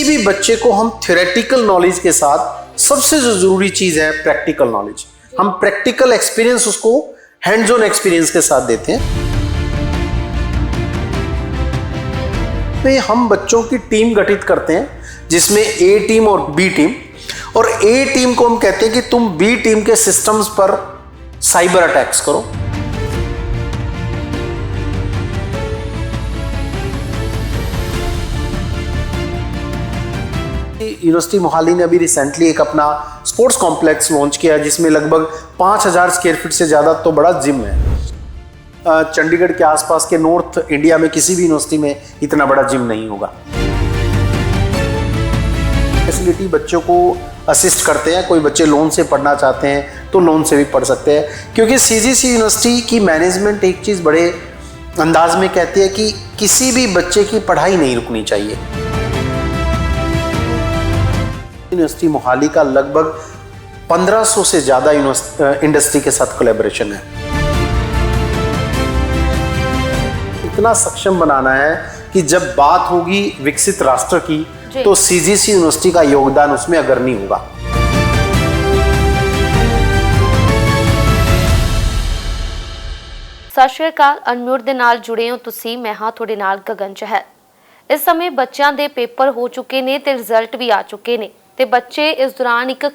किसी भी बच्चे को हम थ्योरेटिकल नॉलेज के साथ सबसे जो जरूरी चीज है प्रैक्टिकल नॉलेज, हम प्रैक्टिकल एक्सपीरियंस उसको हैंड्स ऑन एक्सपीरियंस के साथ देते हैं। तो हम बच्चों की टीम गठित करते हैं जिसमें ए टीम और बी टीम, और ए टीम को हम कहते हैं कि तुम बी टीम के सिस्टम्स पर साइबर अटैक्स करो। यूनिवर्सिटी मोहाली ने अभी रिसेंटली एक अपना स्पोर्ट्स कॉम्प्लेक्स लॉन्च किया जिसमें लगभग 5000 स्क्वायर फीट से ज़्यादा तो बड़ा जिम है। चंडीगढ़ के आसपास के नॉर्थ इंडिया में किसी भी यूनिवर्सिटी में इतना बड़ा जिम नहीं होगा। फैसिलिटी बच्चों को असिस्ट करते हैं, कोई बच्चे लोन से पढ़ना चाहते हैं तो लोन से भी पढ़ सकते हैं, क्योंकि सीजीसी यूनिवर्सिटी की मैनेजमेंट एक चीज़ बड़े अंदाज में कहती है कि किसी भी बच्चे की पढ़ाई नहीं रुकनी चाहिए। यूनिवर्सिटी मोहाली का लगभग 1500 से ज़्यादा इंडस्ट्री के साथ कोलैबोरेशन है। इतना सक्षम बनाना है कि जब बात होगी विकसित राष्ट्र की तो सीजीसी यूनिवर्सिटी का योगदान उसमें अग्रणी होगा। सत श्री अकाल, अनम्यूट ਦੇ ਨਾਲ जुड़े हो ਤੁਸੀਂ। मैं हाँ ਤੁਹਾਡੇ ਨਾਲ गगन चहल। इस समय ਬੱਚਿਆਂ ਦੇ पेपर हो चुके ने ਤੇ रिजल्ट भी आ चुके ने ਤੇ ਬੱਚੇ ਇਸ ਦੌਰਾਨ ਇੱਕ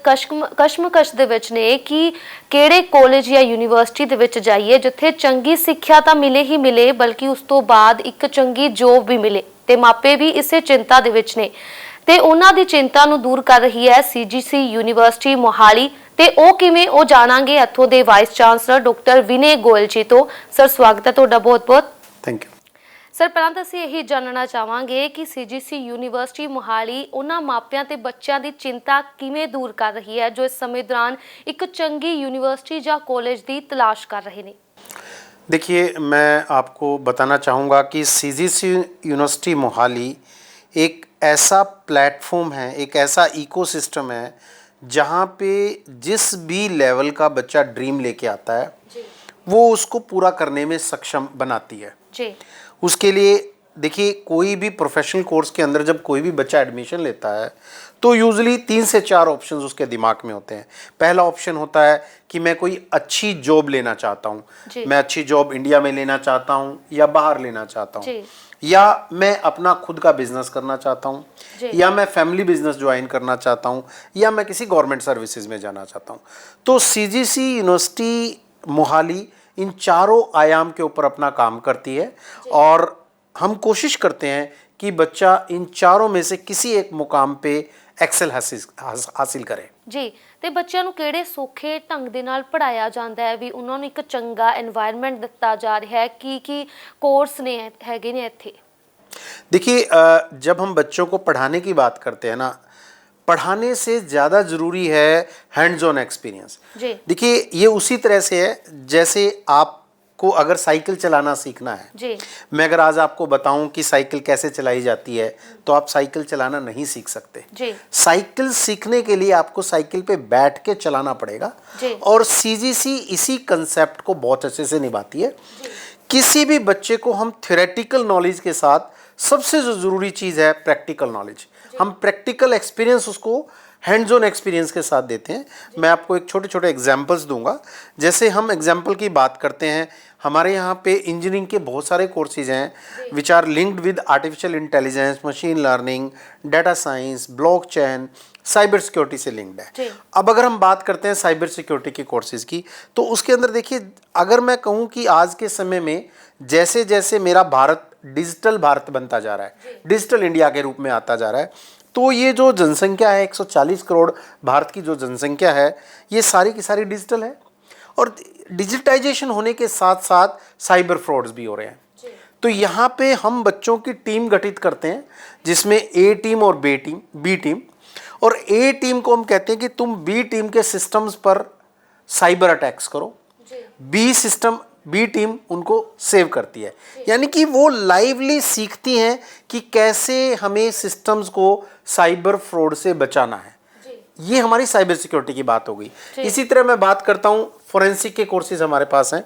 ਕਸ਼ਮਕਸ਼ ਦੇ ਵਿੱਚ ਨੇ ਕਿ ਕਿਹੜੇ ਕਾਲਜ ਜਾਂ ਯੂਨੀਵਰਸਿਟੀ ਦੇ ਵਿੱਚ ਜਾਈਏ ਜਿੱਥੇ ਚੰਗੀ ਸਿੱਖਿਆ ਤਾਂ ਮਿਲੇ ਹੀ ਮਿਲੇ ਬਲਕਿ ਉਸ ਤੋਂ ਬਾਅਦ ਇੱਕ ਚੰਗੀ ਜੋਬ ਵੀ ਮਿਲੇ। ਤੇ ਮਾਪੇ ਵੀ ਇਸੇ ਚਿੰਤਾ ਦੇ ਵਿੱਚ ਨੇ ਤੇ ਉਹਨਾਂ ਦੀ ਚਿੰਤਾ ਨੂੰ ਦੂਰ ਕਰ ਰਹੀ ਹੈ ਸੀਜੀਸੀ ਯੂਨੀਵਰਸਿਟੀ ਮੋਹਾਲੀ। ਤੇ ਉਹ ਕਿਵੇਂ, ਉਹ ਜਾਣਾਂਗੇ ਇੱਥੋਂ ਦੇ vice chancellor doctor Vinay Goyal ji ਤੋਂ। ਸਰ ਸਵਾਗਤ ਹੈ ਤੁਹਾਡਾ ਬਹੁਤ-ਬਹੁਤ। Thank you sir. ਪਹਿਲਾਂ ਤਾਂ ਅਸੀਂ ਇਹੀ ਜਾਣਨਾ ਚਾਹਾਂਗੇ ਕਿ ਸੀਜੀਸੀ ਯੂਨੀਵਰਸਿਟੀ ਮੋਹਾਲੀ ਉਹਨਾਂ ਮਾਪਿਆਂ ਤੇ ਬੱਚਿਆਂ ਦੀ ਚਿੰਤਾ ਕਿਵੇਂ ਦੂਰ ਕਰ ਰਹੀ ਹੈ ਜੋ ਇਸ ਸਮੇਂ ਦੌਰਾਨ ਇੱਕ ਚੰਗੀ यूनिवर्सिटी ਜਾਂ कॉलेज ਦੀ तलाश कर रहे हैं। देखिए, मैं आपको बताना चाहूँगा कि सीजीसी यूनिवर्सिटी मोहाली एक ऐसा प्लेटफॉर्म है, एक ऐसा इकोसिस्टम है जहाँ पे जिस भी लेवल का बच्चा ड्रीम लेके आता है वो उसको पूरा करने में सक्षम बनाती है जी। उसके लिए देखिए, कोई भी प्रोफेशनल कोर्स के अंदर जब कोई भी बच्चा एडमिशन लेता है तो यूजुअली 3 से 4 ऑप्शंस उसके दिमाग में होते हैं। पहला ऑप्शन होता है कि मैं कोई अच्छी जॉब लेना चाहता हूँ, मैं अच्छी जॉब इंडिया में लेना चाहता हूँ या बाहर लेना चाहता हूँ, या मैं अपना खुद का बिजनेस करना चाहता हूँ, या मैं फैमिली बिजनेस ज्वाइन करना चाहता हूँ, या मैं किसी गवर्नमेंट सर्विसेज में जाना चाहता हूँ। तो सीजीसी यूनिवर्सिटी मोहाली इन चारों आयाम के ऊपर अपना काम करती है और हम कोशिश करते हैं कि बच्चा इन चारों में से किसी एक मुकाम पे एक्सेल हासिल करे जी। ਤੇ ਬੱਚਿਆਂ ਨੂੰ ਕਿਹੜੇ ਸੌਖੇ ਢੰਗ ਦੇ ਨਾਲ ਪੜਾਇਆ ਜਾਂਦਾ ਹੈ ਵੀ ਉਹਨਾਂ ਨੂੰ ਇੱਕ ਚੰਗਾ এনवायरमेंट ਦਿੱਤਾ ਜਾ ਰਿਹਾ है ਕੀ कोर्स ने हैगे ने ਇੱਥੇ। देखिए, जब हम बच्चों को पढ़ाने की बात करते हैं ना, पढ़ाने से ज़्यादा ज़रूरी है हैंड्स ऑन एक्सपीरियंस। देखिए, ये उसी तरह से है जैसे आपको अगर साइकिल चलाना सीखना है जी। मैं अगर आज आपको बताऊं कि साइकिल कैसे चलाई जाती है तो आप साइकिल चलाना नहीं सीख सकते जी। साइकिल सीखने के लिए आपको साइकिल पे बैठ के चलाना पड़ेगा और सीजीसी इसी कंसेप्ट को बहुत अच्छे से निभाती है। किसी भी बच्चे को हम थ्योरेटिकल नॉलेज के साथ सबसे जो ज़रूरी चीज़ है प्रैक्टिकल नॉलेज, हम प्रैक्टिकल एक्सपीरियंस उसको हैंड्स ऑन एक्सपीरियंस के साथ देते हैं। मैं आपको एक छोटे छोटे एग्जांपल्स दूंगा। जैसे हम एग्जांपल की बात करते हैं, हमारे यहाँ पे इंजीनियरिंग के बहुत सारे कोर्सेज हैं which are linked with artificial intelligence, machine learning, data science, blockchain, cyber security से लिंक्ड है। अब अगर हम बात करते हैं साइबर सिक्योरिटी के कोर्सेज की, तो उसके अंदर देखिए, अगर मैं कहूँ कि आज के समय में जैसे जैसे मेरा भारत डिजिटल भारत बनता जा रहा है, डिजिटल इंडिया के रूप में आता जा रहा है, तो ये जो जनसंख्या है 140 करोड़ भारत की जो जनसंख्या है ये सारी की सारी डिजिटल है और डिजिटाइजेशन होने के साथ साथ साइबर फ्रॉड्स भी हो रहे हैं। तो यहाँ पे हम बच्चों की टीम गठित करते हैं जिसमें ए टीम और बी टीम, और ए टीम को हम कहते हैं कि तुम बी टीम के सिस्टम्स पर साइबर अटैक्स करो, बी टीम उनको सेव करती है। यानी कि वो लाइवली सीखती हैं कि कैसे हमें सिस्टम्स को साइबर फ्रॉड से बचाना है। ये हमारी साइबर सिक्योरिटी की बात हो गई। इसी तरह मैं बात करता हूँ फोरेंसिक के कोर्सेज हमारे पास हैं।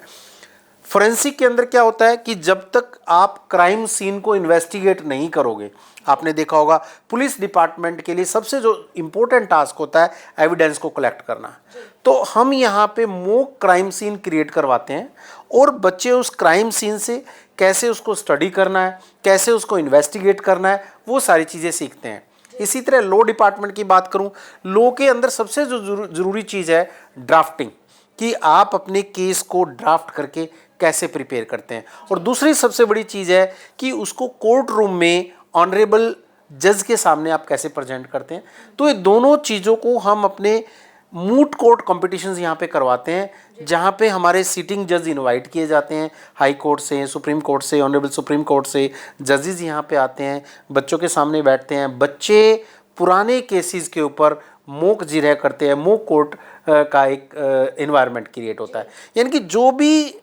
फोरेंसिक के अंदर क्या होता है कि जब तक आप क्राइम सीन को इन्वेस्टिगेट नहीं करोगे, आपने देखा होगा पुलिस डिपार्टमेंट के लिए सबसे जो इंपॉर्टेंट टास्क होता है एविडेंस को कलेक्ट करना। तो हम यहाँ पे मॉक क्राइम सीन क्रिएट करवाते हैं और बच्चे उस क्राइम सीन से कैसे उसको स्टडी करना है, कैसे उसको इन्वेस्टिगेट करना है, वो सारी चीज़ें सीखते हैं। इसी तरह लॉ डिपार्टमेंट की बात करूं, लॉ के अंदर सबसे जो जरूरी चीज़ है ड्राफ्टिंग, कि आप अपने केस को ड्राफ्ट करके कैसे प्रिपेयर करते हैं। और दूसरी सबसे बड़ी चीज़ है कि उसको कोर्ट रूम में ऑनरेबल जज के सामने आप कैसे प्रेजेंट करते हैं। तो ये दोनों चीज़ों को हम अपने मूट कोर्ट कॉम्पिटिशन्स यहाँ पे करवाते हैं, जहाँ पे हमारे सिटिंग जज इनवाइट किए जाते हैं, हाई कोर्ट से, सुप्रीम कोर्ट से, ऑनरेबल सुप्रीम कोर्ट से जजेस यहाँ पे आते हैं, बच्चों के सामने बैठते हैं। बच्चे पुराने केसेस के ऊपर मॉक जिरह करते हैं, मॉक कोर्ट का एक एनवायरनमेंट क्रिएट होता है। यानी कि जो भी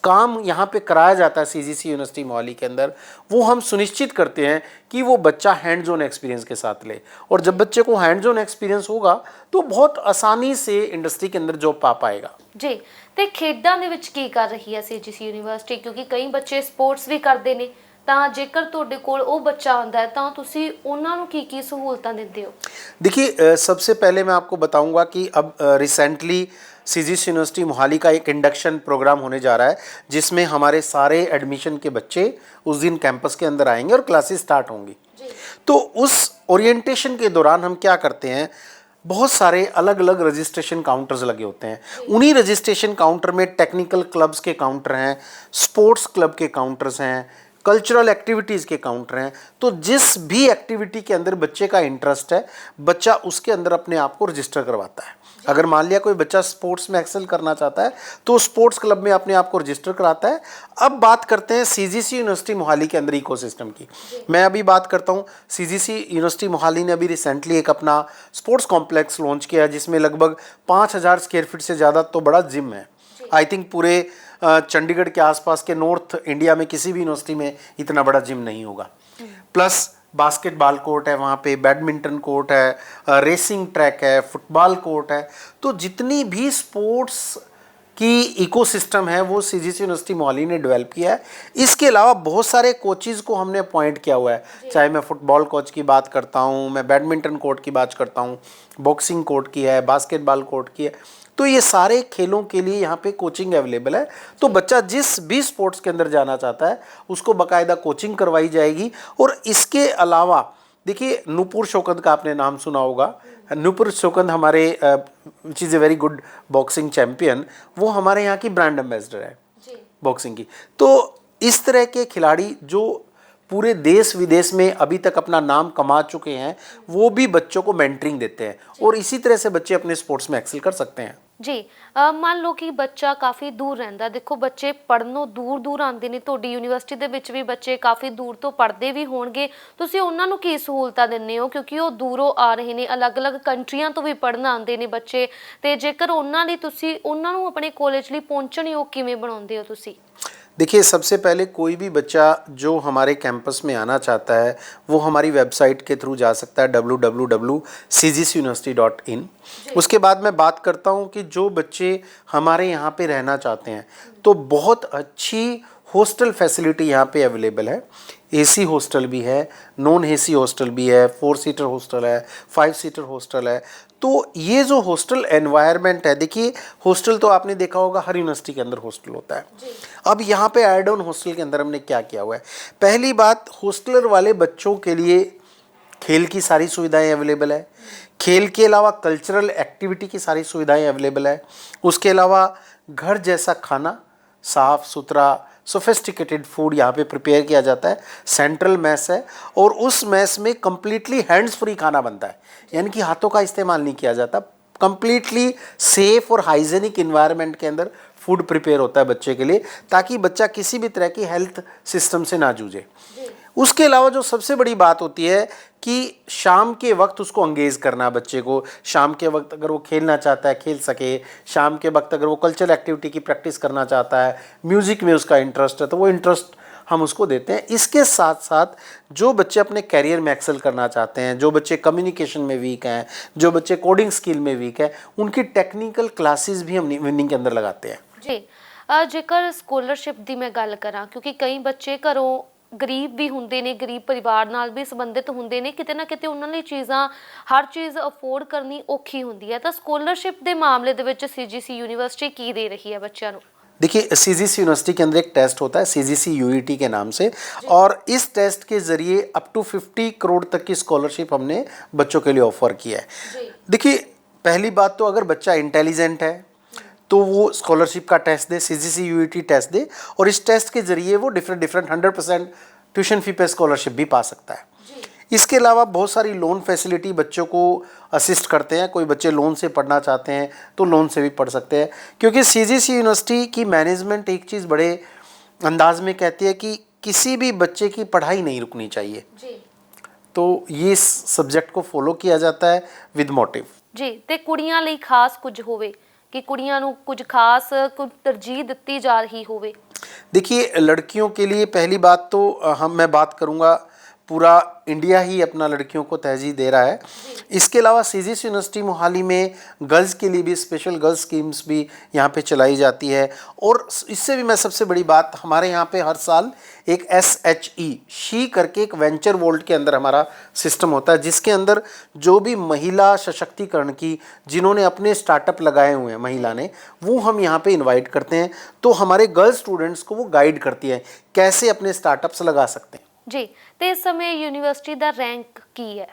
काम यहाँ पे कराया जाता है सीजीसी यूनिवर्सिटी मोहाली के अंदर, वो हम सुनिश्चित करते हैं कि वो बच्चा हैंड्स ऑन एक्सपीरियंस के साथ ले। और जब बच्चे को हैंड्स ऑन एक्सपीरियंस होगा तो बहुत आसानी से इंडस्ट्री के अंदर जॉब पा पाएगा। जी, ਤੇ ਖੇਡਾਂ ਦੇ ਵਿੱਚ ਕੀ ਕਰ ਰਹੀ ਹੈ ਸੀਜੀਸੀ ਯੂਨੀਵਰਸਿਟੀ, ਕਿਉਂਕਿ ਕਈ ਬੱਚੇ ਸਪੋਰट्स ਵੀ ਕਰਦੇ ਨੇ, ਤਾਂ ਜੇਕਰ ਤੁਹਾਡੇ ਕੋਲ ਉਹ ਬੱਚਾ ਆਉਂਦਾ ਹੈ ਤਾਂ ਤੁਸੀਂ ਉਹਨਾਂ ਨੂੰ ਕੀ सहूलतां ਦਿੰਦੇ हो? देखिए, सबसे पहले मैं आपको बताऊंगा कि अब रिसेंटली सीजीसी यूनिवर्सिटी मोहाली का एक इंडक्शन प्रोग्राम होने जा रहा है, जिसमें हमारे सारे एडमिशन के बच्चे उस दिन कैंपस के अंदर आएंगे और क्लासेस स्टार्ट होंगी। तो उस ओरिएंटेशन के दौरान हम क्या करते हैं, बहुत सारे अलग अलग रजिस्ट्रेशन काउंटर्स लगे होते हैं। उन्हीं रजिस्ट्रेशन काउंटर में टेक्निकल क्लब्स के काउंटर हैं, स्पोर्ट्स क्लब के काउंटर्स हैं, कल्चरल एक्टिविटीज़ के काउंटर हैं। तो जिस भी एक्टिविटी के अंदर बच्चे का इंटरेस्ट है, बच्चा उसके अंदर अपने आप को रजिस्टर करवाता है। अगर मान लिया कोई बच्चा स्पोर्ट्स में एक्सेल करना चाहता है तो स्पोर्ट्स क्लब में अपने आप को रजिस्टर कराता है। अब बात करते हैं सीजीसी यूनिवर्सिटी मोहाली के अंदर इकोसिस्टम की। मैं अभी बात करता हूँ, सीजीसी यूनिवर्सिटी मोहाली ने अभी रिसेंटली एक अपना स्पोर्ट्स कॉम्प्लेक्स लॉन्च किया, जिसमें लगभग 5000 स्क्वायर फीट से ज़्यादा तो बड़ा जिम है। आई थिंक पूरे चंडीगढ़ के आसपास के नॉर्थ इंडिया में किसी भी यूनिवर्सिटी में इतना बड़ा जिम नहीं होगा। प्लस बास्केटबॉल कोर्ट है वहाँ पे, बैडमिंटन कोर्ट है, रेसिंग ट्रैक है, फुटबॉल कोर्ट है। तो जितनी भी स्पोर्ट्स की इकोसिस्टम है वो सीजीसी यूनिवर्सिटी मोहाली ने डेवलप किया है। इसके अलावा बहुत सारे कोचेज़ को हमने अपॉइंट किया हुआ है, चाहे मैं फुटबॉल कोच की बात करता हूँ, मैं बैडमिंटन कोर्ट की बात करता हूँ, बॉक्सिंग कोर्ट की है, बास्केटबॉल कोर्ट की है। तो ये सारे खेलों के लिए यहाँ पे कोचिंग अवेलेबल है। तो बच्चा जिस भी स्पोर्ट्स के अंदर जाना चाहता है उसको बाकायदा कोचिंग करवाई जाएगी। और इसके अलावा देखिए, नूपुर शौकत का आपने नाम सुना होगा। नूपुर शौकत हमारे which is a very good boxing champion, वो हमारे यहाँ की ब्रांड एम्बेसडर है बॉक्सिंग की। तो इस तरह के खिलाड़ी जो पूरे देश विदेश में अभी तक अपना नाम कमा चुके हैं, वो भी बच्चों को मेंटरिंग देते हैं और इसी तरह से बच्चे अपने स्पोर्ट्स में एक्सेल कर सकते हैं। जी, मान लो कि ਬੱਚਾ ਕਾਫੀ ਦੂਰ ਰਹਿੰਦਾ, ਦੇਖੋ ਬੱਚੇ ਪੜਨੋਂ ਦੂਰ ਦੂਰ ਆਉਂਦੇ ਨੇ, ਤੁਹਾਡੀ ਯੂਨੀਵਰਸਿਟੀ ਦੇ ਵਿੱਚ ਵੀ ਬੱਚੇ ਕਾਫੀ ਦੂਰ ਤੋਂ ਪੜ੍ਹਦੇ ਵੀ ਹੋਣਗੇ, ਤੁਸੀਂ ਉਹਨਾਂ ਨੂੰ ਕੀ ਸਹੂਲਤਾਂ ਦਿੰਦੇ ਹੋ, ਕਿਉਂਕਿ ਉਹ ਦੂਰੋਂ ਆ ਰਹੇ ਨੇ, ਅਲੱਗ-ਅਲੱਗ ਕੰਟਰੀਆਂ ਤੋਂ ਵੀ ਪੜਨ ਆਉਂਦੇ ਨੇ ਬੱਚੇ, ਤੇ ਜੇਕਰ ਉਹਨਾਂ ਲਈ ਤੁਸੀਂ ਉਹਨਾਂ ਨੂੰ ਆਪਣੇ ਕਾਲਜ ਲਈ ਪਹੁੰਚਣ ਯੋਗ ਕਿਵੇਂ ਬਣਾਉਂਦੇ ਹੋ ਤੁਸੀਂ? देखिए, सबसे पहले कोई भी बच्चा जो हमारे कैंपस में आना चाहता है वो हमारी वेबसाइट के थ्रू जा सकता है www.cgcuniversity.in। उसके बाद मैं बात करता हूँ कि जो बच्चे हमारे यहाँ पे रहना चाहते हैं तो बहुत अच्छी हॉस्टल फैसिलिटी यहाँ पे अवेलेबल है। एसी हॉस्टल भी है, नॉन एसी हॉस्टल भी है, 4 सीटर हॉस्टल है, 5 सीटर हॉस्टल है। तो ये जो हॉस्टल एनवायरनमेंट है, देखिए हॉस्टल तो आपने देखा होगा हर यूनिवर्सिटी के अंदर हॉस्टल होता है। अब यहाँ पे एड ऑन हॉस्टल के अंदर हमने क्या किया हुआ है, पहली बात, हॉस्टलर वाले बच्चों के लिए खेल की सारी सुविधाएं अवेलेबल है। खेल के अलावा कल्चरल एक्टिविटी की सारी सुविधाएं अवेलेबल है। उसके अलावा घर जैसा खाना, साफ़ सुथरा सोफिस्टिकेटेड फूड यहाँ पे प्रिपेयर किया जाता है। सेंट्रल मैस है और उस मैस में कम्प्लीटली हैंड्स फ्री खाना बनता है, यानी कि हाथों का इस्तेमाल नहीं किया जाता। कम्प्लीटली सेफ और हाइजेनिक इन्वायरमेंट के अंदर फूड प्रिपेयर होता है बच्चे के लिए, ताकि बच्चा किसी भी तरह की हेल्थ सिस्टम से ना जूझे। उसके अलावा जो सबसे बड़ी बात होती है कि शाम के वक्त उसको एंगेज करना, बच्चे को शाम के वक्त अगर वो खेलना चाहता है खेल सके, शाम के वक्त अगर वो कल्चरल एक्टिविटी की प्रैक्टिस करना चाहता है, म्यूज़िक में उसका इंटरेस्ट है, तो वो इंटरेस्ट हम उसको देते हैं। इसके साथ साथ जो बच्चे अपने कैरियर में एक्सेल करना चाहते हैं, जो बच्चे कम्युनिकेशन में वीक हैं, जो बच्चे कोडिंग स्किल में वीक है, उनकी टेक्निकल क्लासेस भी हम इवनिंग के अंदर लगाते हैं। जी, ਜੇਕਰ ਸਕੋਲਰਸ਼ਿਪ ਦੀ ਮੈਂ ਗੱਲ ਕਰਾਂ, ਕਿਉਂਕਿ ਕਈ ਬੱਚੇ ਘਰੋਂ ਗਰੀਬ ਵੀ ਹੁੰਦੇ ਨੇ, ਗਰੀਬ ਪਰਿਵਾਰ ਨਾਲ ਵੀ ਸੰਬੰਧਿਤ ਹੁੰਦੇ ਨੇ, ਕਿਤੇ ਨਾ ਕਿਤੇ ਉਹਨਾਂ ਲਈ ਚੀਜ਼ਾਂ, ਹਰ ਚੀਜ਼ ਅਫੋਰਡ ਕਰਨੀ ਔਖੀ ਹੁੰਦੀ ਹੈ, ਤਾਂ ਸਕੋਲਰਸ਼ਿਪ ਦੇ ਮਾਮਲੇ ਦੇ ਵਿੱਚ ਸੀਜੀਸੀ ਯੂਨੀਵਰਸਿਟੀ ਕੀ ਦੇ ਰਹੀ ਹੈ ਬੱਚਿਆਂ ਨੂੰ? देखिए सीजीसी यूनिवर्सिटी के अंदर एक टेस्ट होता है सीजीसी यूईटी के नाम से, और इस टेस्ट के ज़रिए अप टू 50 करोड़ तक की स्कॉलरशिप हमने बच्चों के लिए ऑफर किया है। देखिए पहली बात तो अगर बच्चा इंटेलिजेंट है तो वो स्कॉलरशिप का टेस्ट दे, सीजीसी यूईटी टेस्ट दे, और इस टेस्ट के ज़रिए वो डिफरेंट 100% ट्यूशन फी पे स्कॉलरशिप भी पा सकता है। इसके अलावा बहुत सारी लोन फैसिलिटी बच्चों को असिस्ट करते हैं। कोई बच्चे लोन से पढ़ना चाहते हैं तो लोन से भी पढ़ सकते हैं, क्योंकि सीजीसी यूनिवर्सिटी की मैनेजमेंट एक चीज़ बड़े अंदाज में कहती है कि किसी भी बच्चे की पढ़ाई नहीं रुकनी चाहिए जी। तो ये सब्जेक्ट को फॉलो किया जाता है विद मोटिव जी। ते कुड़ियां ਲਈ ਖਾਸ ਕੁਝ ਹੋਵੇ कि कुड़ियां ਨੂੰ कुछ खास कुछ तरजीह ਦਿੱਤੀ जा रही होवे? देखिए लड़कियों के लिए पहली बात तो मैं बात करूँगा, पूरा इंडिया ही अपना लड़कियों को तरजीह दे रहा है। इसके अलावा सीजीसी यूनिवर्सिटी मोहाली में गर्ल्स के लिए भी स्पेशल गर्ल्स स्कीम्स भी यहाँ पे चलाई जाती है। और इससे भी मैं सबसे बड़ी बात, हमारे यहाँ पे हर साल एक SHE शी करके एक वेंचर वोल्ट के अंदर हमारा सिस्टम होता है, जिसके अंदर जो भी महिला सशक्तिकरण की जिन्होंने अपने स्टार्टअप लगाए हुए हैं महिला ने, वो हम यहाँ पे इनवाइट करते हैं। तो हमारे गर्ल्स स्टूडेंट्स को वो गाइड करती है कैसे अपने स्टार्टअप्स लगा सकते हैं जी। तो इस समय यूनिवर्सिटी का रैंक की है?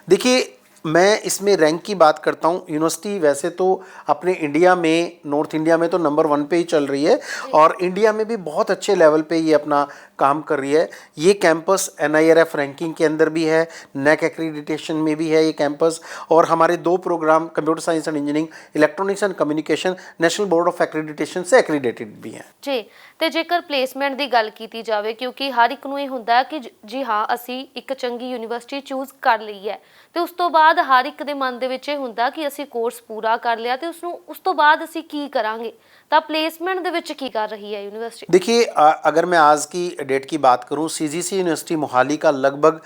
देखिए मैं इसमें रैंक की बात करता हूँ। यूनिवर्सिटी वैसे तो अपने इंडिया में, नॉर्थ इंडिया में तो नंबर 1 पे ही चल रही है, और इंडिया में भी बहुत अच्छे लेवल पे ये अपना काम कर रही है। ये कैंपस NIRF रैंकिंग के अंदर भी है, NAC एक्रीडिटेशन में भी है ये कैंपस, और हमारे 2 program computer science and engineering, electronics and communication national board of accreditation से एक्रीडेटेड भी हैं जी। ਤੇ ਜੇਕਰ ਪਲੇਸਮੈਂਟ ਦੀ ਗੱਲ ਕੀਤੀ ਜਾਵੇ, ਕਿਉਂਕਿ ਹਰ ਇੱਕ ਨੂੰ ਇਹ ਹੁੰਦਾ ਕਿ ਜੀ ਹਾਂ ਅਸੀਂ ਇੱਕ ਚੰਗੀ ਯੂਨੀਵਰਸਿਟੀ ਚੂਜ਼ ਕਰ ਲਈ ਹੈ, ਤੇ ਉਸ ਤੋਂ ਬਾਅਦ ਹਰ ਇੱਕ ਦੇ ਮਨ ਦੇ ਵਿੱਚ ਇਹ ਹੁੰਦਾ ਕਿ ਅਸੀਂ ਕੋਰਸ ਪੂਰਾ ਕਰ ਲਿਆ ਤੇ ਉਸ ਤੋਂ ਬਾਅਦ ਅਸੀਂ ਕੀ ਕਰਾਂਗੇ, ਤਾਂ प्लेसमेंट ਦੇ ਵਿੱਚ ਕੀ कर रही है यूनिवर्सिटी? देखिए अगर मैं आज की डेट की बात करूं, सीजीसी यूनिवर्सिटी मोहाली का लगभग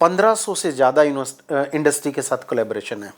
1500 से ज़्यादा इंडस्ट्री के साथ कोलैबोरेशन है,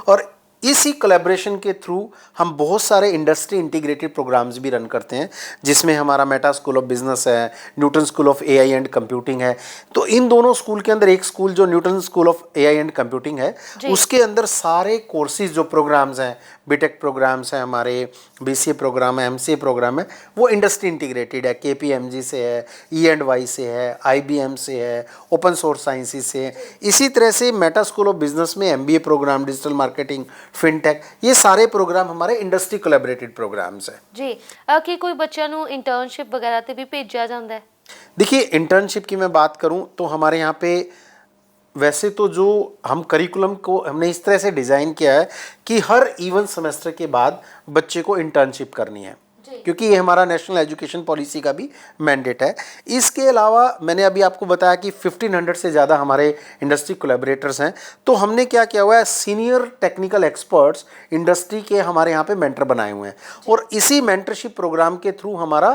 और इसी कोलैबोरेशन के थ्रू हम बहुत सारे इंडस्ट्री इंटीग्रेटेड प्रोग्राम्स भी रन करते हैं, जिसमें हमारा मेटा स्कूल ऑफ बिजनेस है, Newton school of AI and computing है। तो इन दोनों स्कूल के अंदर एक स्कूल जो Newton school of AI and computing है, उसके अंदर सारे कोर्सेज जो प्रोग्राम्स हैं, बीटेक प्रोग्राम्स हैं हमारे, BCA प्रोग्राम है, MCA प्रोग्राम है, वो इंडस्ट्री इंटीग्रेटेड है। KPMG से है, E&Y से है, IBM से है, ओपन सोर्स साइंसिस से है। इसी तरह से मेटा स्कूल ऑफ बिजनेस में MBA program, digital marketing, fintech, ये सारे प्रोग्राम हमारे इंडस्ट्री कोलैबोरेटेड प्रोग्राम्स हैं जी। कि कोई बच्चों ਨੂੰ इंटर्नशिप वगैरह ਤੇ ਵੀ ਭੇਜਿਆ ਜਾਂਦਾ है? देखिए इंटर्नशिप की मैं बात करूं तो हमारे यहाँ पे वैसे तो जो हम करिकुलम को हमने इस तरह से डिज़ाइन किया है कि हर इवन सेमेस्टर के बाद बच्चे को इंटर्नशिप करनी है, क्योंकि ये हमारा नेशनल एजुकेशन पॉलिसी का भी मैंडेट है। इसके अलावा मैंने अभी आपको बताया कि 1500 से ज़्यादा हमारे इंडस्ट्री कोलैबोरेटर्स हैं। तो हमने क्या किया हुआ है, सीनियर टेक्निकल एक्सपर्ट्स इंडस्ट्री के हमारे यहाँ पे मेंटर बनाए हुए हैं, और इसी मेंटरशिप प्रोग्राम के थ्रू हमारा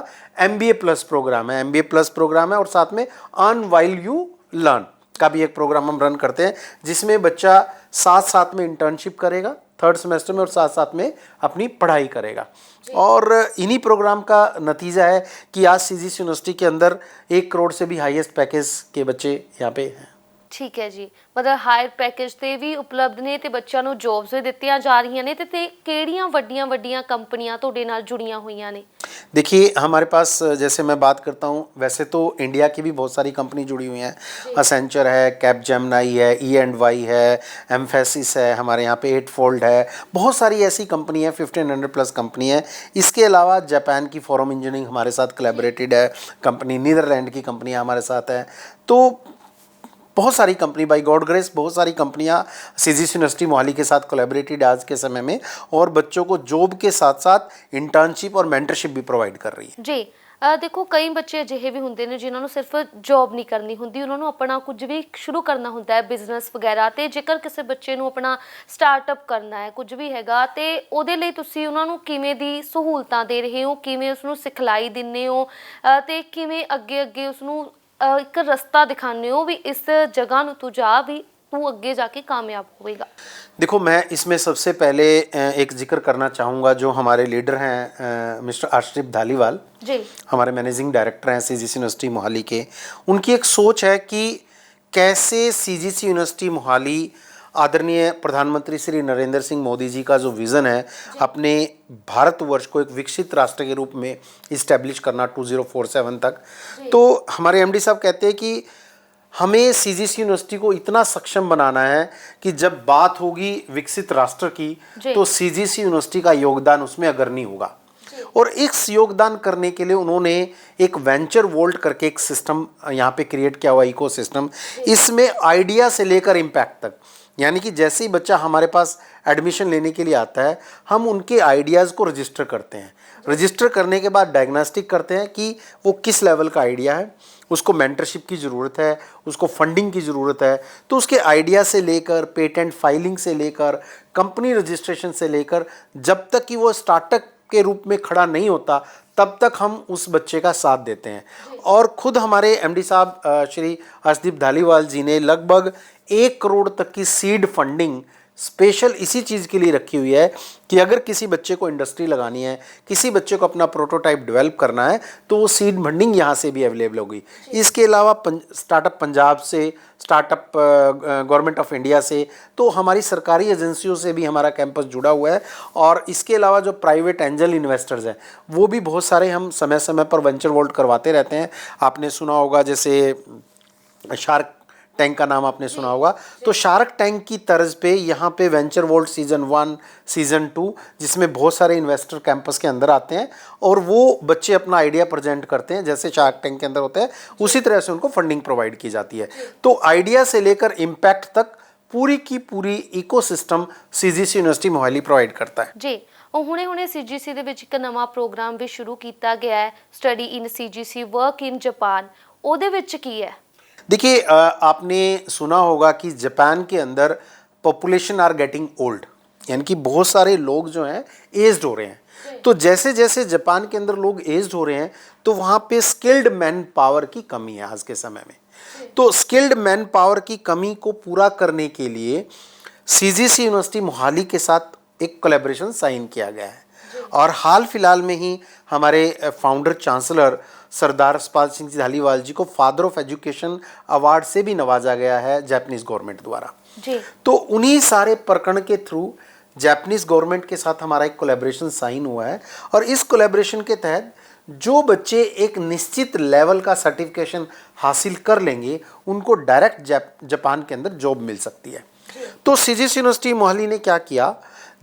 MBA प्लस प्रोग्राम है, MBA प्लस प्रोग्राम है, और साथ में अर्न व्हाइल यू लर्न का भी एक प्रोग्राम हम रन करते हैं, जिसमें बच्चा साथ साथ में इंटर्नशिप करेगा 3rd सेमेस्टर में, और साथ साथ में अपनी पढ़ाई करेगा। और इन्हीं प्रोग्राम का नतीजा है कि आज सीजीसी यूनिवर्सिटी के अंदर 1 करोड़ से भी हाईएस्ट पैकेज के बच्चे यहाँ पे हैं। ठीक है जी, मतलब हायर पैकेज ਤੇ ਵੀ ਉਪਲਬਧ ਨੇ ਤੇ ਬੱਚਿਆਂ ਨੂੰ ਜੌਬਸ ਵੀ ਦਿੱਤੀਆਂ ਜਾ ਰਹੀਆਂ ਨੇ, ਤੇ ਕਿਹੜੀਆਂ ਵੱਡੀਆਂ ਕੰਪਨੀਆਂ ਤੁਹਾਡੇ ਨਾਲ जुड़ियां हुई ने? देखिए हमारे पास जैसे मैं बात करता हूँ, वैसे तो इंडिया की भी बहुत सारी कंपनी जुड़ी हुई हैं। असेंचर है, कैपजेमिनी है, E&Y है, एम्फेसिस है, हमारे यहाँ पे 8फोल्ड है, बहुत सारी ऐसी कंपनी है, 1500 प्लस कंपनी है। इसके अलावा जापान की फोरम इंजीनियरिंग हमारे साथ कोलैबोरेटेड है कंपनी, नीदरलैंड की कंपनियाँ हमारे साथ हैं। तो बहुत सारी कंपनी, बाई गॉड ग्रेस बहुत सारी कंपनियां सीजीसी यूनिवर्सिटी मोहाली के साथ कोलैबोरेटेड आज के समय में, और बच्चों को जॉब के साथ साथ इंटर्नशिप और मेंटरशिप भी प्रोवाइड कर रही है जी। देखो कई बच्चे अजिहे भी होंगे ने जिन्होंने सिर्फ जॉब नहीं करनी होंगी, उन्होंने अपना कुछ भी शुरू करना होता है, बिजनेस वगैरह। तो जेकर किसी बच्चे को अपना स्टार्टअप करना है, कुछ भी हैगा, तो ਉਹਦੇ ਲਈ ਤੁਸੀਂ ਉਹਨਾਂ ਨੂੰ ਕਿਵੇਂ ਦੀ ਸਹੂਲਤਾਂ ਦੇ ਰਹੇ ਹੋ, ਕਿਵੇਂ ਉਸ ਨੂੰ ਸਿਖਲਾਈ ਦਿੰਦੇ ਹੋ, ਤੇ ਕਿਵੇਂ ਅੱਗੇ ਉਸ ਨੂੰ ਇੱਕ ਰਸਤਾ ਦਿਖਾਉਂਦੇ ਹੋ ਵੀ ਇਸ ਜਗ੍ਹਾ ਨੂੰ ਤੂੰ ਜਾ, ਵੀ तू अगे जाके कामयाब होएगा? देखो, मैं इसमें सबसे पहले एक जिक्र करना चाहूँगा जो हमारे लीडर हैं मिस्टर अर्शदीप धालीवाल जी, हमारे मैनेजिंग डायरेक्टर हैं सीजीसी यूनिवर्सिटी मोहाली के। उनकी एक सोच है कि कैसे सीजीसी यूनिवर्सिटी मोहाली आदरणीय प्रधानमंत्री श्री नरेंद्र सिंह मोदी जी का जो विज़न है अपने भारतवर्ष को एक विकसित राष्ट्र के रूप में इस्टेब्लिश करना 2047 तक, तो हमारे एमडी साहब कहते हैं कि हमें सीजीसी यूनिवर्सिटी को इतना सक्षम बनाना है कि जब बात होगी विकसित राष्ट्र की तो सीजीसी यूनिवर्सिटी का योगदान उसमें अग्रणी होगा। और इस योगदान करने के लिए उन्होंने एक वेंचर वोल्ट करके एक सिस्टम यहाँ पे क्रिएट किया हुआ इकोसिस्टम। इसमें आइडिया से लेकर इम्पैक्ट तक, यानी कि जैसे ही बच्चा हमारे पास एडमिशन लेने के लिए आता है हम उनके आइडियाज़ को रजिस्टर करते हैं। रजिस्टर करने के बाद डायग्नोस्टिक करते हैं कि वो किस लेवल का आइडिया है, उसको मेंटरशिप की ज़रूरत है, उसको फंडिंग की ज़रूरत है। तो उसके आइडिया से लेकर पेटेंट फाइलिंग से लेकर कंपनी रजिस्ट्रेशन से लेकर जब तक कि वो स्टार्टअप के रूप में खड़ा नहीं होता तब तक हम उस बच्चे का साथ देते हैं। और खुद हमारे एमडी साहब श्री अर्शदीप धालीवाल जी ने लगभग 1 करोड़ तक की सीड फंडिंग स्पेशल इसी चीज़ के लिए रखी हुई है कि अगर किसी बच्चे को इंडस्ट्री लगानी है, किसी बच्चे को अपना प्रोटोटाइप डेवलप करना है तो वो सीड फंडिंग यहाँ से भी अवेलेबल होगी। इसके अलावा स्टार्टअप पंजाब से, स्टार्टअप गवर्नमेंट ऑफ इंडिया से, तो हमारी सरकारी एजेंसियों से भी हमारा कैंपस जुड़ा हुआ है। और इसके अलावा जो प्राइवेट एंजल इन्वेस्टर्स हैं वो भी बहुत सारे हम समय समय पर वेंचर वोल्ट करवाते रहते हैं। आपने सुना होगा जैसे शार्क टैंक का नाम आपने सुना होगा, तो शार्क टैंक की तर्ज पे यहाँ पे वेंचर वोल्ट सीजन 1 सीजन 2 जिसमें बहुत सारे इन्वेस्टर कैंपस के अंदर आते हैं और वो बच्चे अपना आइडिया प्रेजेंट करते हैं जैसे शार्क टैंक के अंदर होता है उसी तरह से उनको फंडिंग प्रोवाइड की जाती है। तो आइडिया से लेकर इम्पैक्ट तक पूरी की पूरी ecosystem CGC university Mohali provide करता है। जी, और हुणे सीजीसी ਦੇ ਵਿੱਚ ਇੱਕ ਨਵਾਂ ਪ੍ਰੋਗਰਾਮ ਵੀ ਸ਼ੁਰੂ ਕੀਤਾ ਗਿਆ ਹੈ, study in CGC work in Japan. ਉਹਦੇ ਵਿੱਚ ਕੀ ਹੈ? देखिए, आपने सुना होगा कि जापान के अंदर पॉपुलेशन आर गेटिंग ओल्ड, यानी कि बहुत सारे लोग जो हैं एज्ड हो रहे हैं। तो जैसे जैसे जापान के अंदर लोग एज्ड हो रहे हैं तो वहाँ पे स्किल्ड मैन पावर की कमी है आज के समय में। तो स्किल्ड मैन पावर की कमी को पूरा करने के लिए सीजीसी यूनिवर्सिटी मोहाली के साथ एक कोलैबोरेशन साइन किया गया है। और हाल फिलहाल में ही हमारे फाउंडर चांसलर सरदार सतपाल सिंह धालीवाल जी को फादर ऑफ एजुकेशन अवार्ड से भी नवाजा गया है जापानीज गवर्नमेंट द्वारा जी। तो उन्हीं सारे प्रकरण के थ्रू जापानीज गवर्नमेंट के साथ हमारा एक कोलैबोरेशन साइन हुआ है। और इस कोलैबोरेशन के तहत जो बच्चे एक निश्चित लेवल का सर्टिफिकेशन हासिल कर लेंगे उनको डायरेक्ट जापान के अंदर जॉब मिल सकती है। तो सीजीसी यूनिवर्सिटी मोहाली ने क्या किया,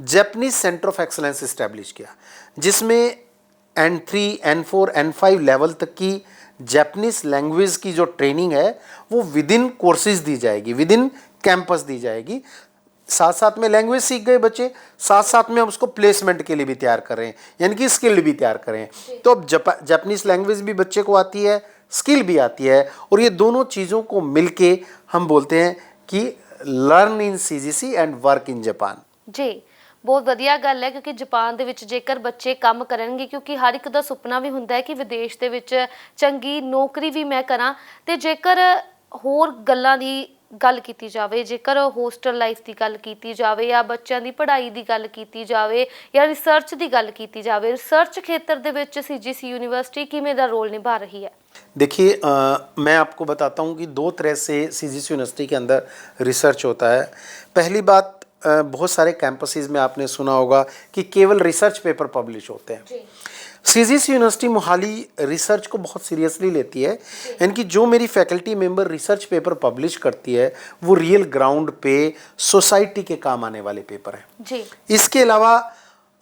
Japanese centre of excellence establish किया जिसमें N3, N4, N5 लेवल तक की जापानीज लैंग्वेज की जो ट्रेनिंग है वो विद इन कोर्सेज दी जाएगी, विद इन कैंपस दी जाएगी। साथ साथ में लैंग्वेज सीख गए बच्चे, साथ साथ में हम उसको प्लेसमेंट के लिए भी तैयार कर रहे हैं, यानी कि स्किल्ड भी तैयार कर रहे हैं। तो अब जापानीज लैंग्वेज भी बच्चे को आती है, स्किल भी आती है, और ये दोनों चीज़ों को मिलके हम बोलते हैं कि learn in CGC and work in Japan. जी, बहुत वधिया गल है क्योंकि जापान ਦੇ ਵਿੱਚ ਜੇਕਰ ਬੱਚੇ ਕੰਮ ਕਰਨਗੇ, ਕਿਉਂਕਿ ਹਰ ਇੱਕ ਦਾ ਸੁਪਨਾ ਵੀ ਹੁੰਦਾ ਹੈ ਕਿ ਵਿਦੇਸ਼ ਦੇ ਵਿੱਚ ਚੰਗੀ ਨੌਕਰੀ ਵੀ ਮੈਂ ਕਰਾਂ। ਤੇ ਜੇਕਰ ਹੋਰ ਗੱਲਾਂ ਦੀ ਗੱਲ ਕੀਤੀ ਜਾਵੇ, ਜੇਕਰ ਹੋਸਟਲ ਲਾਈਫ ਦੀ ਗੱਲ ਕੀਤੀ ਜਾਵੇ ਜਾਂ ਬੱਚਿਆਂ ਦੀ ਪੜ੍ਹਾਈ ਦੀ ਗੱਲ ਕੀਤੀ ਜਾਵੇ ਜਾਂ ਰਿਸਰਚ ਦੀ ਗੱਲ ਕੀਤੀ ਜਾਵੇ, ਰਿਸਰਚ ਖੇਤਰ ਦੇ ਵਿੱਚ ਸੀਜੀਸੀ यूनिवर्सिटी ਕਿਵੇਂ ਦਾ ਰੋਲ निभा रही है? देखिए, मैं आपको बताता हूँ कि 2 तरह से सीजीसी यूनिवर्सिटी के अंदर रिसर्च होता है। पहली बात, बहुत सारे कैंपसेस में आपने सुना होगा कि केवल रिसर्च पेपर पब्लिश होते हैं। सीजीसी यूनिवर्सिटी मोहाली रिसर्च को बहुत सीरियसली लेती है, यानी कि जो मेरी faculty member research paper publish करती है वो रियल ग्राउंड पे सोसाइटी के काम आने वाले पेपर हैं जी। इसके अलावा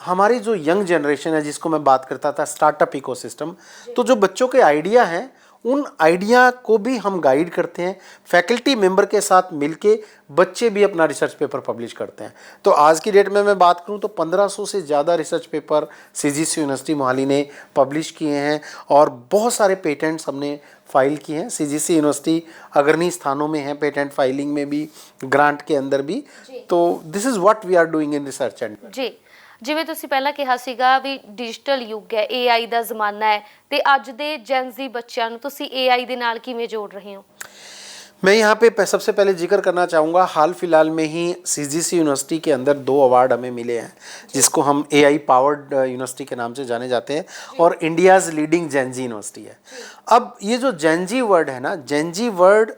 हमारी जो यंग जनरेशन है जिसको मैं बात करता था स्टार्टअप इकोसिस्टम, तो जो बच्चों के आइडिया हैं उन आइडिया को भी हम गाइड करते हैं। फैकल्टी मेंबर के साथ मिलके बच्चे भी अपना रिसर्च पेपर पब्लिश करते हैं। तो आज की डेट में मैं बात करूं तो 1500 से ज़्यादा research paper CGC university Mohali ने पब्लिश किए हैं और बहुत सारे पेटेंट्स हमने फाइल किए हैं। सीजीसी यूनिवर्सिटी अग्रणी स्थानों में है पेटेंट फाइलिंग में भी, ग्रांट के अंदर भी। तो this is what we are doing in research and जी। ਜਿਵੇਂ ਤੁਸੀਂ ਪਹਿਲਾਂ ਕਿਹਾ ਸੀਗਾ ਵੀ ਡਿਜੀਟਲ ਯੁੱਗ ਹੈ, AI ਦਾ ਜ਼ਮਾਨਾ ਹੈ, ਤੇ ਅੱਜ ਦੇ ਜੈਨ ਜ਼ੀ ਬੱਚਿਆਂ ਨੂੰ ਤੁਸੀਂ AI ਦੇ ਨਾਲ ਕਿਵੇਂ ਜੋੜ ਰਹੇ ਹੋ? मैं यहाँ पे सबसे पहले जिक्र करना चाहूँगा, हाल फिलहाल में ही सीजीसी यूनिवर्सिटी के अंदर 2 अवार्ड हमें मिले हैं, जिसको हम एआई पावर्ड यूनिवर्सिटी के नाम से जाने जाते हैं, और इंडियाज़ लीडिंग जेनजी यूनिवर्सिटी है। अब ये जो जेनजी वर्ड है ना, जेनजी वर्ड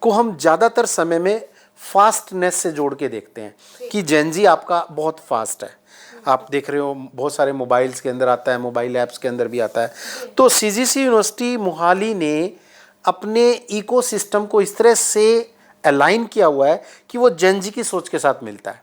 को हम ज़्यादातर समय में फास्टनेस से जोड़ के देखते हैं कि जेनजी आपका बहुत फास्ट है। आप देख रहे हो बहुत सारे मोबाइल्स के अंदर आता है, मोबाइल ऐप्स के अंदर भी आता है। तो सीजीसी यूनिवर्सिटी मोहाली ने अपने इकोसिस्टम को इस तरह से अलाइन किया हुआ है कि वो जेनजी की सोच के साथ मिलता है।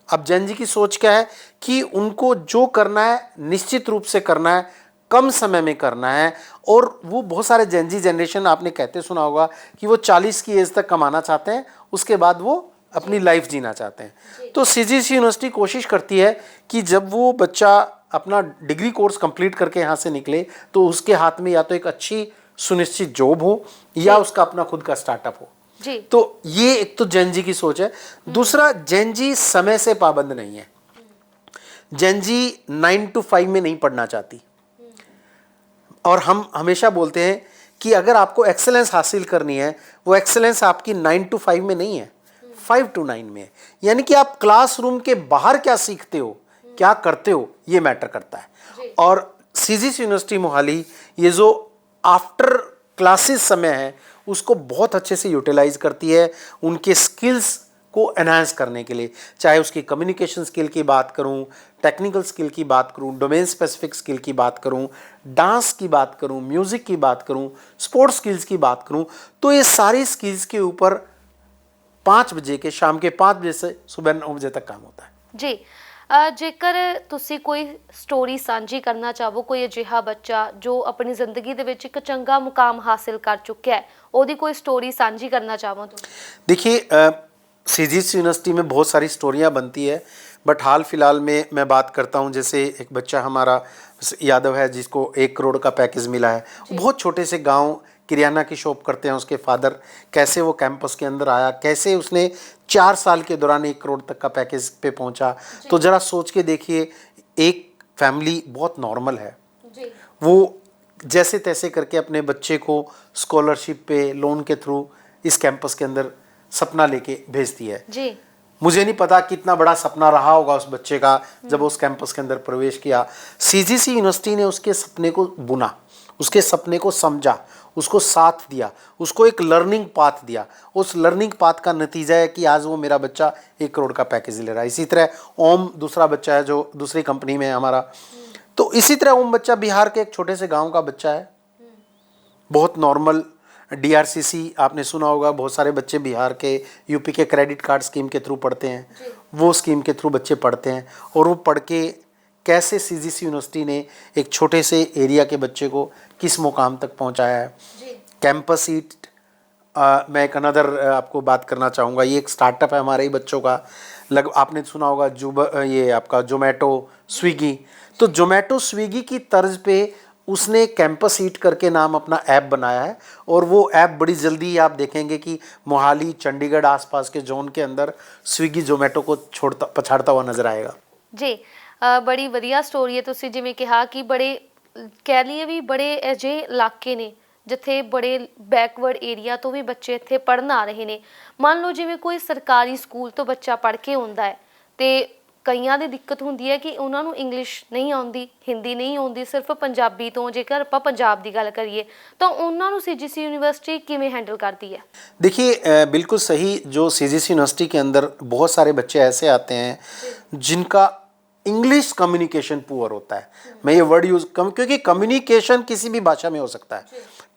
अब जेनजी की सोच क्या है कि उनको जो करना है निश्चित रूप से करना है, कम समय में करना है, और वो बहुत सारे जेनजी जनरेशन आपने कहते सुना होगा कि वो 40 की एज तक कमाना चाहते हैं, उसके बाद वो अपनी लाइफ जीना चाहते हैं। तो सीजीसी यूनिवर्सिटी कोशिश करती है कि जब वो बच्चा अपना डिग्री कोर्स कंप्लीट करके यहाँ से निकले तो उसके हाथ में या तो एक अच्छी सुनिश्चित जॉब हो या उसका अपना खुद का स्टार्टअप हो जी। तो ये एक तो जेनजी की सोच है। दूसरा, जेनजी समय से पाबंद नहीं है। जेनजी 9 to 5 में नहीं पढ़ना चाहती, और हम हमेशा बोलते हैं कि अगर आपको एक्सेलेंस हासिल करनी है, वो एक्सेलेंस आपकी 9 to 5 में नहीं है, 5 to 9 में है। यानी कि आप क्लासरूम के बाहर क्या सीखते हो, क्या करते हो, ये मैटर करता है। और सीजीसी यूनिवर्सिटी मोहाली ये जो आफ्टर क्लासेस समय है उसको बहुत अच्छे से यूटिलाइज करती है उनके स्किल्स को एनहांस करने के लिए, चाहे उसकी कम्युनिकेशन स्किल की बात करूं, टेक्निकल स्किल की बात करूं, डोमेन स्पेसिफिक स्किल की बात करूं, डांस की बात करूं, म्यूजिक की बात करूं, स्पोर्ट्स स्किल्स की बात करूं, तो ये सारी स्किल्स के ऊपर 5 बजे के शाम के 5 बजे से सुबह 9 बजे तक काम होता है जी। ਜੇਕਰ ਤੁਸੀਂ ਕੋਈ ਸਟੋਰੀ ਸਾਂਝੀ ਕਰਨਾ ਚਾਹੋ, ਕੋਈ ਅਜਿਹਾ ਬੱਚਾ ਜੋ ਆਪਣੀ ਜ਼ਿੰਦਗੀ ਦੇ ਵਿੱਚ ਇੱਕ ਚੰਗਾ ਮੁਕਾਮ ਹਾਸਿਲ ਕਰ ਚੁੱਕਿਆ ਹੈ, ਉਹਦੀ ਕੋਈ स्टोरी साझी करना चाहो तो? देखिए, सीजीसी यूनिवर्सिटी में बहुत सारी स्टोरियां बनती है, बट हाल फिलहाल में मैं बात करता हूं, जैसे एक बच्चा हमारा यादव है जिसको 1 करोड़ का पैकेज मिला है। बहुत छोटे से गांव, किराना की शॉप करते हैं उसके फादर, कैसे वो कैंपस के अंदर आया, कैसे उसने 4 साल के दौरान 1 करोड़ तक का पैकेज पे पहुंचा। तो ज़रा सोच के देखिए, एक फैमिली बहुत नॉर्मल है, वो जैसे तैसे करके अपने बच्चे को स्कॉलरशिप पे, लोन के थ्रू इस कैंपस के अंदर सपना लेके भेजती है जी। मुझे नहीं पता कितना बड़ा सपना रहा होगा उस बच्चे का जब उस कैंपस के अंदर प्रवेश किया। सीजीसी यूनिवर्सिटी ने उसके सपने को बुना, उसके सपने को समझा, उसको साथ दिया, उसको एक लर्निंग पाथ दिया। उस लर्निंग पाथ का नतीजा है कि आज वो मेरा बच्चा 1 करोड़ का पैकेज ले रहा है। इसी तरह ओम दूसरा बच्चा है जो दूसरी कंपनी में है हमारा, तो इसी तरह ओम बच्चा बिहार के एक छोटे से गांव का बच्चा है, बहुत नॉर्मल। डीआरसीसी आपने सुना होगा, बहुत सारे बच्चे बिहार के, यूपी के क्रेडिट कार्ड स्कीम के थ्रू पढ़ते हैं, वो स्कीम के थ्रू बच्चे पढ़ते हैं, और वो पढ़ के कैसे सीजीसी यूनिवर्सिटी ने एक छोटे से एरिया के बच्चे को किस मुकाम तक पहुंचाया है। कैंपस सीट, मैं एक अनदर आपको बात करना चाहूँगा, ये एक स्टार्टअप है हमारे ही बच्चों का। आपने सुना होगा ये आपका जोमेटो, स्विगी। तो जोमेटो स्विगी की तर्ज पे उसने कैंपस सीट करके नाम अपना ऐप बनाया है, और वो ऐप बड़ी जल्दी आप देखेंगे कि मोहाली, चंडीगढ़ आसपास के जोन के अंदर स्विगी जोमेटो को पछाड़ता हुआ नजर आएगा जी। बड़ी वधिया स्टोरी है। तुसी जिवें कहा कि बड़े कह लईए भी बड़े अजे इलाके ने जिथे बड़े बैकवर्ड एरिया तो भी बच्चे इत्थे पढ़न आ रहे ने। मान लो जिवें कोई सरकारी स्कूल तो बच्चा पढ़ के आउंदा है ते कईयां दी दिक्कत हुंदी है कि उन्हां नूं इंग्लिश नहीं आउंदी, हिंदी नहीं आउंदी, सिर्फ पंजाबी तो जेकर आपां पंजाब दी गल करिए तो उन्हां नूं सीजीसी यूनिवर्सिटी किवें हैंडल करती है? देखिए, बिल्कुल सही, जो सीजीसी यूनिवर्सिटी के अंदर बहुत सारे बच्चे ऐसे आते हैं जिनका इंग्लिश कम्युनिकेशन पुअर होता है। मैं ये वर्ड यूज क्योंकि कम्युनिकेशन किसी भी भाषा में हो सकता है,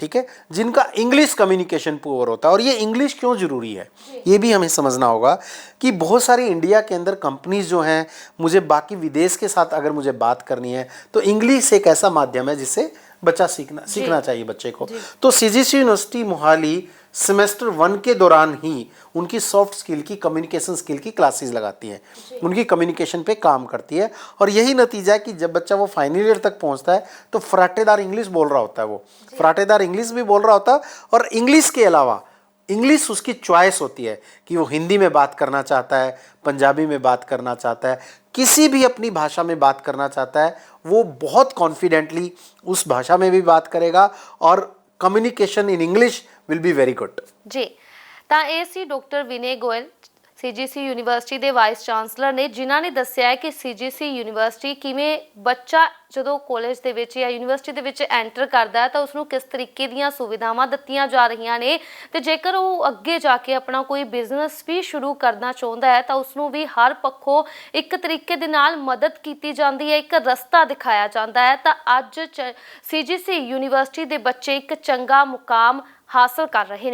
ठीक है, जिनका इंग्लिश कम्युनिकेशन पुअर होता है। और ये इंग्लिश क्यों जरूरी है ये भी हमें समझना होगा कि बहुत सारी इंडिया के अंदर कंपनीज जो हैं, मुझे बाकी विदेश के साथ अगर मुझे बात करनी है तो इंग्लिश एक ऐसा माध्यम है जिससे बच्चा सीखना चाहिए बच्चे को। तो सीजीसी यूनिवर्सिटी मोहाली सेमेस्टर 1 के दौरान ही उनकी सॉफ्ट स्किल की, कम्युनिकेशन स्किल की क्लासेस लगाती है, उनकी कम्युनिकेशन पे काम करती है। और यही नतीजा है कि जब बच्चा वो फाइनल ईयर तक पहुंचता है तो फराटेदार इंग्लिश बोल रहा होता है, वो फराटेदार इंग्लिश भी बोल रहा होता है, और इंग्लिश के अलावा इंग्लिश उसकी चॉइस होती है कि वो हिंदी में बात करना चाहता है, पंजाबी में बात करना चाहता है, किसी भी अपनी भाषा में बात करना चाहता है, वो बहुत कॉन्फिडेंटली उस भाषा में भी बात करेगा और communication in English will be very good. ਜੀ ਤਾਂ ਇਹ ਸੀ doctor Vinay Goyal CGC university ਦੇ ਵਾਈਸ ਚਾਂਸਲਰ ਨੇ, ਜਿਨ੍ਹਾਂ ਨੇ ਦੱਸਿਆ ਹੈ ਕਿ ਸੀਜੀਸੀ ਯੂਨੀਵਰਸਿਟੀ ਕਿਵੇਂ ਬੱਚਾ ਜਦੋਂ ਕਾਲਜ ਦੇ ਵਿੱਚ ਜਾਂ ਯੂਨੀਵਰਸਿਟੀ ਦੇ ਵਿੱਚ ਐਂਟਰ ਕਰਦਾ ਹੈ ਤਾਂ ਉਸ ਨੂੰ ਕਿਸ ਤਰੀਕੇ ਦੀਆਂ ਸੁਵਿਧਾਵਾਂ ਦਿੱਤੀਆਂ ਜਾ ਰਹੀਆਂ ਨੇ, ਤੇ ਜੇਕਰ ਉਹ ਅੱਗੇ ਜਾ ਕੇ ਆਪਣਾ ਕੋਈ ਬਿਜ਼ਨਸ ਵੀ ਸ਼ੁਰੂ ਕਰਨਾ ਚਾਹੁੰਦਾ ਹੈ ਤਾਂ ਉਸ ਨੂੰ ਵੀ ਹਰ ਪੱਖੋਂ ਇੱਕ ਤਰੀਕੇ ਦੇ ਨਾਲ ਮਦਦ ਕੀਤੀ ਜਾਂਦੀ ਹੈ, ਇੱਕ ਰਸਤਾ ਦਿਖਾਇਆ ਜਾਂਦਾ ਹੈ। ਤਾਂ ਅੱਜ ਸੀਜੀਸੀ ਯੂਨੀਵਰਸਿਟੀ ਦੇ ਬੱਚੇ ਇੱਕ ਚੰਗਾ ਮੁਕਾਮ ਹਾਸਲ ਕਰ ਰਹੇ ਨੇ।